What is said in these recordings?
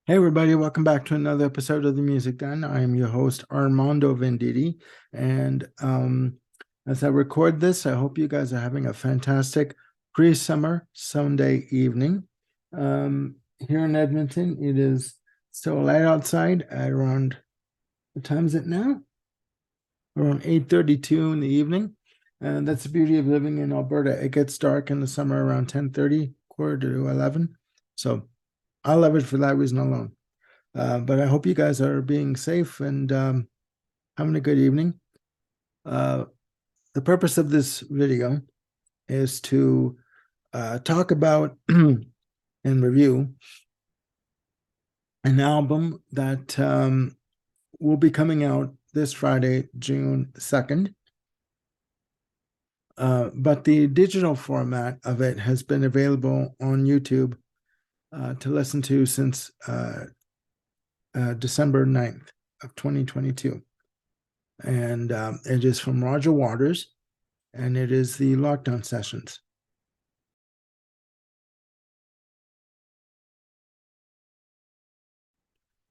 Hey everybody, welcome back to another episode of the Music Den. I am your host Armando Venditti, and as I record this, I hope you guys are having a fantastic pre-summer Sunday evening. Here in Edmonton, it is still light outside at around, what time is it now? Around 8:32 in the evening, and that's the beauty of living in Alberta. It gets dark in the summer around 10:30, quarter to 11. So I love it for that reason alone. But I hope you guys are being safe and having a good evening. Uh, the purpose of this video is to talk about and review an album that will be coming out this Friday, June 2nd. But the digital format of it has been available on YouTube to listen to since December 9th of 2022. And it is from Roger Waters, and it is the Lockdown Sessions.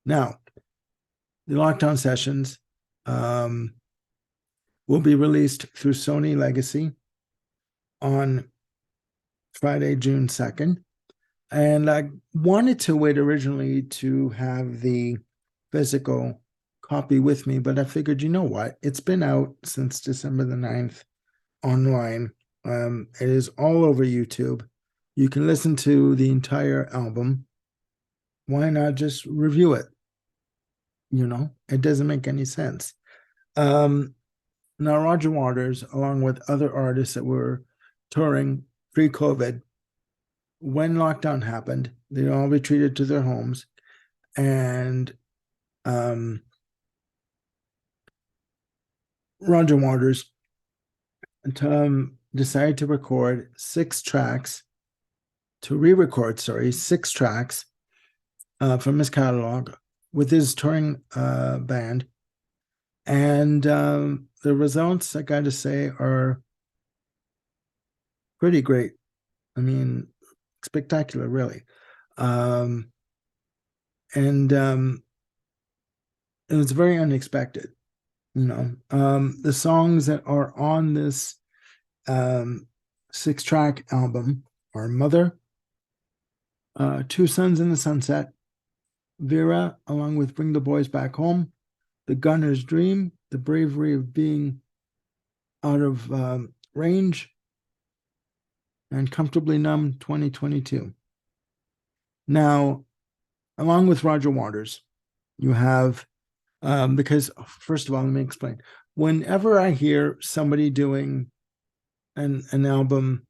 Now, the Lockdown Sessions will be released through Sony Legacy on Friday, June 2nd. And I wanted to wait originally to have the physical copy with me, but I figured, you know what? It's been out since December the 9th online. It is all over YouTube. You can listen to the entire album. Why not just review it? It doesn't make any sense. Now, Roger Waters, along with other artists that were touring pre-COVID, when lockdown happened, they all retreated to their homes, and Roger Waters decided to record six tracks from his catalog with his touring band. And the results, I got to say, are pretty great. I mean, spectacular, really. And it was very unexpected. The songs that are on this six-track album are Mother, Two Suns in the Sunset, Vera, along with Bring the Boys Back Home, The Gunner's Dream, The Bravery of Being Out of Range, and Comfortably Numb 2022. Now, along with Roger Waters, you have, because first of all, let me explain. Whenever I hear somebody doing an album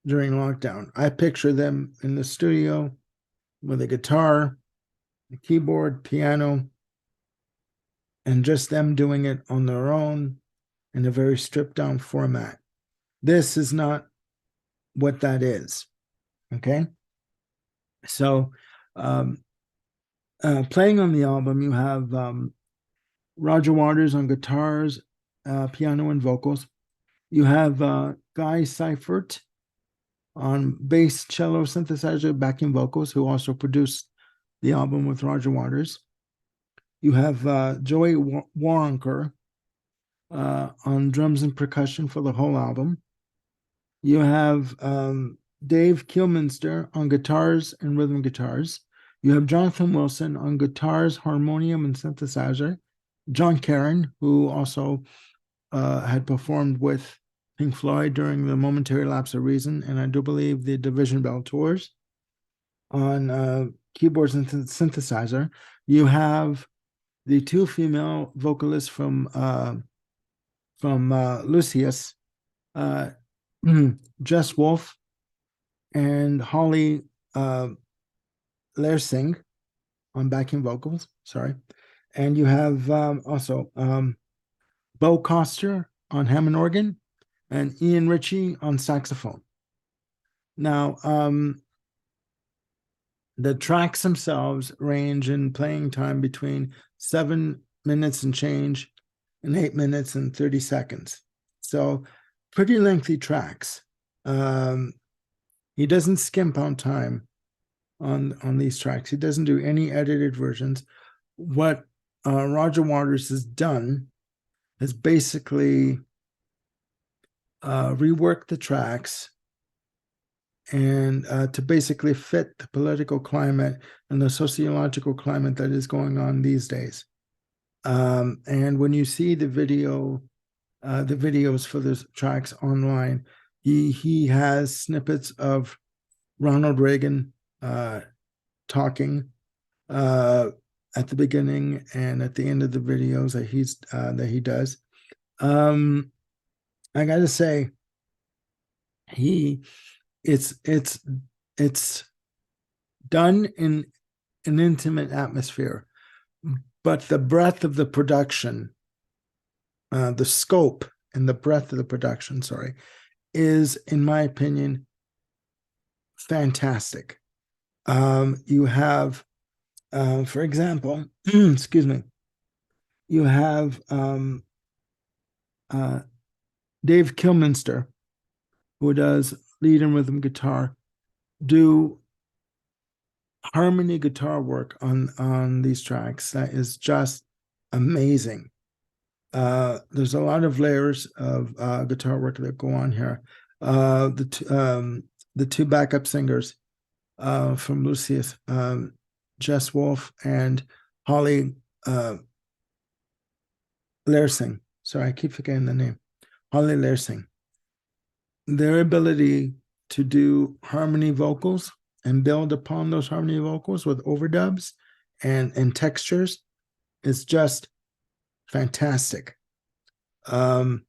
during lockdown, I picture them in the studio with a guitar, a keyboard, piano, and just them doing it on their own in a very stripped down format. This is not what that is. Okay. So, playing on the album, you have Roger Waters on guitars, piano, and vocals. You have Guy Seifert on bass, cello, synthesizer, backing vocals, who also produced the album with Roger Waters. You have Joey Waronker on drums and percussion for the whole album. You have Dave Kilminster on guitars and rhythm guitars. You have Jonathan Wilson on guitars, harmonium, and synthesizer. John Karen, who also had performed with Pink Floyd during the Momentary Lapse of Reason, and I do believe the Division Bell tours, on keyboards and synthesizer. You have the two female vocalists from Lucius, Jess Wolf and Holly Lersing on backing vocals. Sorry. And you have also Bo Coster on Hammond organ and Ian Ritchie on saxophone. Now, the tracks themselves range in playing time between 7 minutes and change and 8 minutes and 30 seconds. So pretty lengthy tracks. He doesn't skimp on time on these tracks. He doesn't do any edited versions. What Roger Waters has done is basically rework the tracks and to basically fit the political climate and the sociological climate that is going on these days. And when you see the videos for the tracks online, he has snippets of Ronald Reagan talking at the beginning and at the end of the videos that he does. I got to say, it's done in an intimate atmosphere, but the breadth of the production, the scope and the breadth of the production, sorry, is, in my opinion, fantastic. You have, for example, excuse me, you have Dave Kilminster, who does lead and rhythm guitar, do harmony guitar work on these tracks that is just amazing. There's a lot of layers of guitar work that go on here. The two backup singers from Lucius, Jess Wolf and Holly Lersing. Sorry, I keep forgetting the name. Holly Lersing. Their ability to do harmony vocals and build upon those harmony vocals with overdubs and textures is just fantastic. They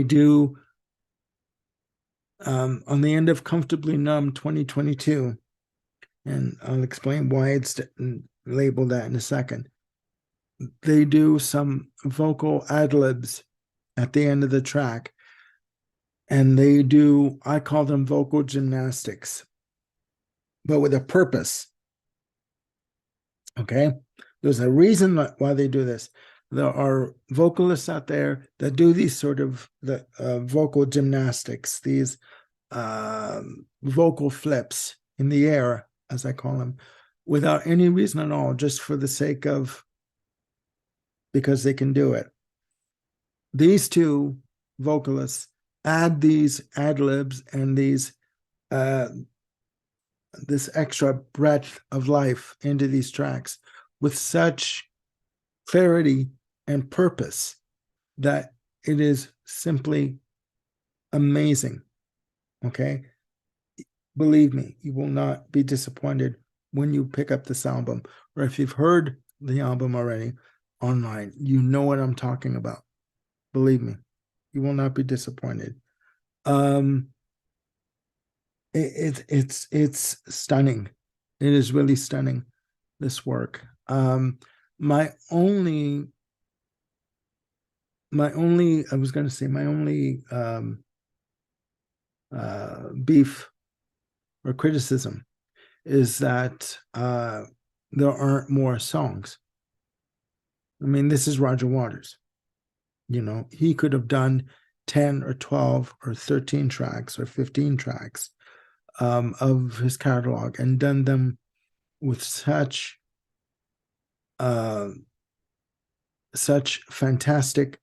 do on the end of Comfortably Numb 2022, and I'll explain why it's labeled that in a second. They do some vocal ad-libs at the end of the track, and they do, I call them vocal gymnastics, but with a purpose. Okay? There's a reason why they do this. There are vocalists out there that do these sort of vocal gymnastics, these vocal flips in the air, as I call them, without any reason at all, just for the sake of, because they can do it. These two vocalists add these ad-libs and these this extra breadth of life into these tracks with such clarity and purpose that it is simply amazing. Okay? Believe me, you will not be disappointed when you pick up this album, or if you've heard the album already online, you know what I'm talking about. Believe me, you will not be disappointed. It's stunning. It is really stunning, this work. My only I was going to say my only beef or criticism is that there aren't more songs. I mean, this is Roger Waters. You know, he could have done 10 or 12 or 13 tracks or 15 tracks of his catalog and done them with such fantastic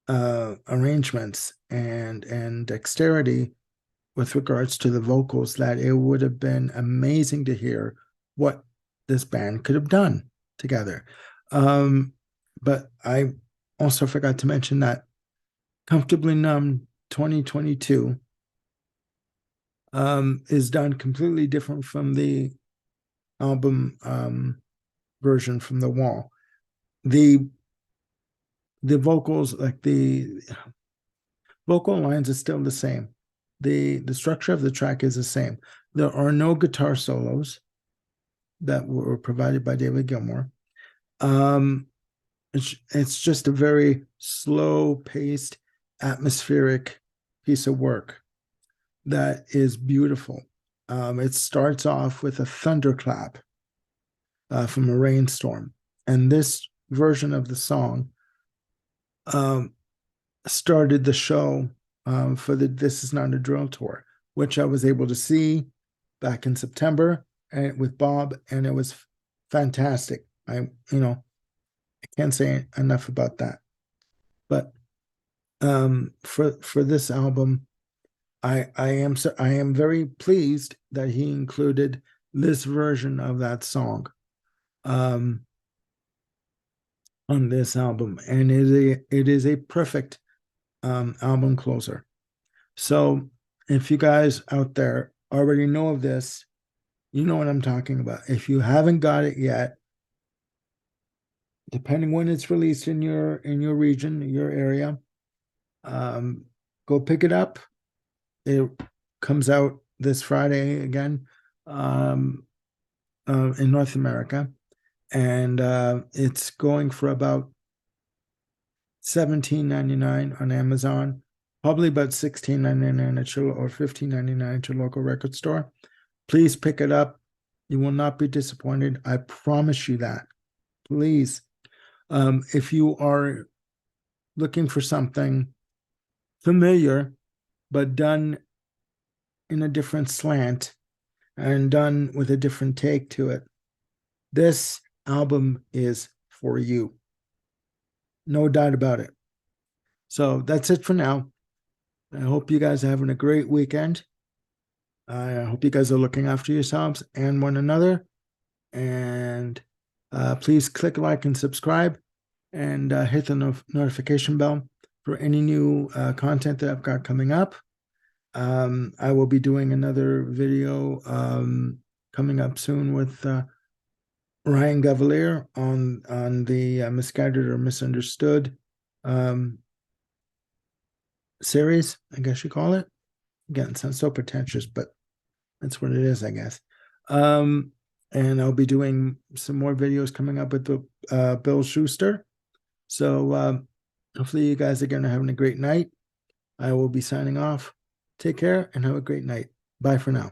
arrangements and dexterity with regards to the vocals that it would have been amazing to hear what this band could have done together. But I also forgot to mention that Comfortably Numb 2022 is done completely different from the album version from The Wall. The vocals, like the vocal lines, are still the same. The structure of the track is the same. There are no guitar solos that were provided by David Gilmour. It's just a very slow-paced, atmospheric piece of work that is beautiful. It starts off with a thunderclap from a rainstorm, and this version of the song started the show for the This Is Not a Drill tour, which I was able to see back in September and with Bob, and it was fantastic. I can't say enough about that. But for this album, I am very pleased that he included this version of that song um on this album, and it is a perfect album closer. So if you guys out there already know of this, you know what I'm talking about. If you haven't got it yet, depending when it's released in your region, your area, um, go pick it up. It comes out this Friday again, um, in North America, and it's going for about $17.99 on Amazon, probably about $16.99 at your or $15.99 at your local record store. Please pick it up. You will not be disappointed. I promise you that. Please. If you are looking for something familiar, but done in a different slant and done with a different take to it, this album is for you. No doubt about it. So that's it for now. I hope you guys are having a great weekend. I hope you guys are looking after yourselves and one another. And please click like and subscribe, and hit the notification bell for any new content that I've got coming up. I will be doing another video coming up soon with Ryan Gavalier on the Misguided or Misunderstood series, I guess you call it. Again, it sounds so pretentious, but that's what it is, I guess. And I'll be doing some more videos coming up with the Bill Schuster. So hopefully you guys are going to having a great night. I will be signing off. Take care and have a great night. Bye for now.